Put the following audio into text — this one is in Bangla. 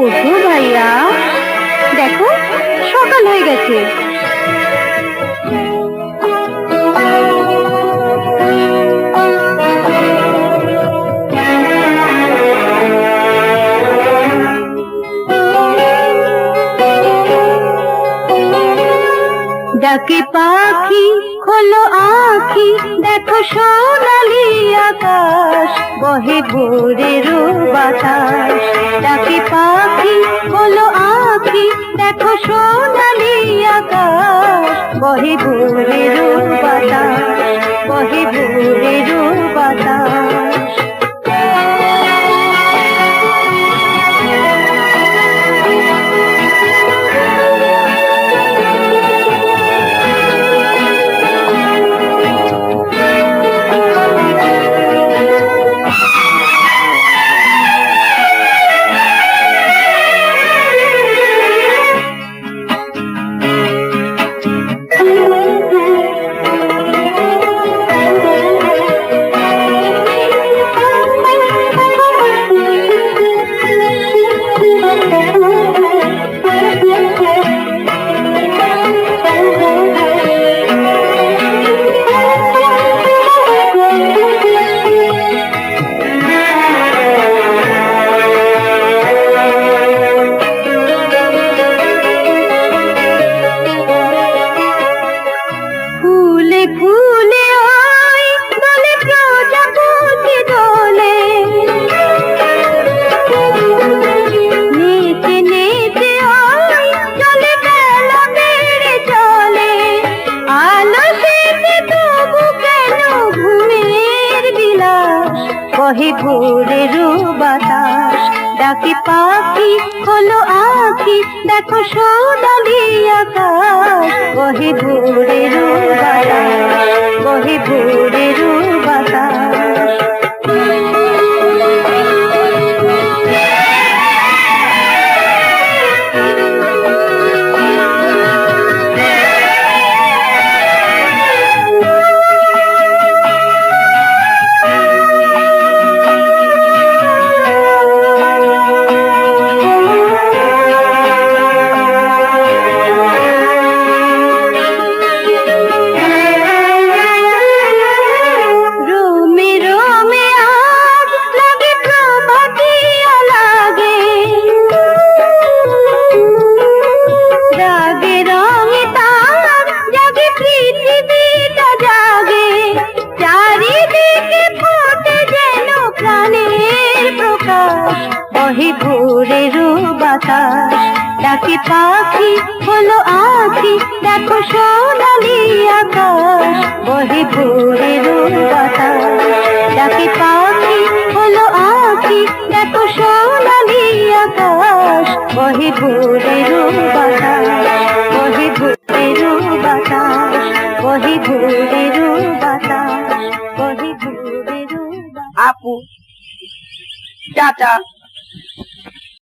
ওঠো ভাইয়া, দেখো সকাল হয়ে গেছে। ডাকে পাখি খোলো আঁখি, দেখো সোনালি আকাশ, বহে ভোরের বাতাস। ডাকে পাখি খোলো আঁখি, দেখো সোনালি আকাশ, বহে ভোরের বাতাস, বহে ভোরের বাতাস। বহে ভোরের বাতাস, ডাকে পাখি খোলো আঁখি, দেখো সোনালি আকাশ, বহে ভোরের বাতাস, বহে ভোরের বাতাস। বহে ভোরের বাতাস, ডাকে পাখি খোলো আঁখি, দেখো সোনালি আকাশ, বহে ভোরের বাতাস। ডাকে পাখি খোলো আঁখি, দেখো সোনালি আকাশ, বহে ভোরের বাতাস, বহে ভোরের বাতাস, বহে ভোরের বাতাস, বহে ভোরের। আপু, চাচা,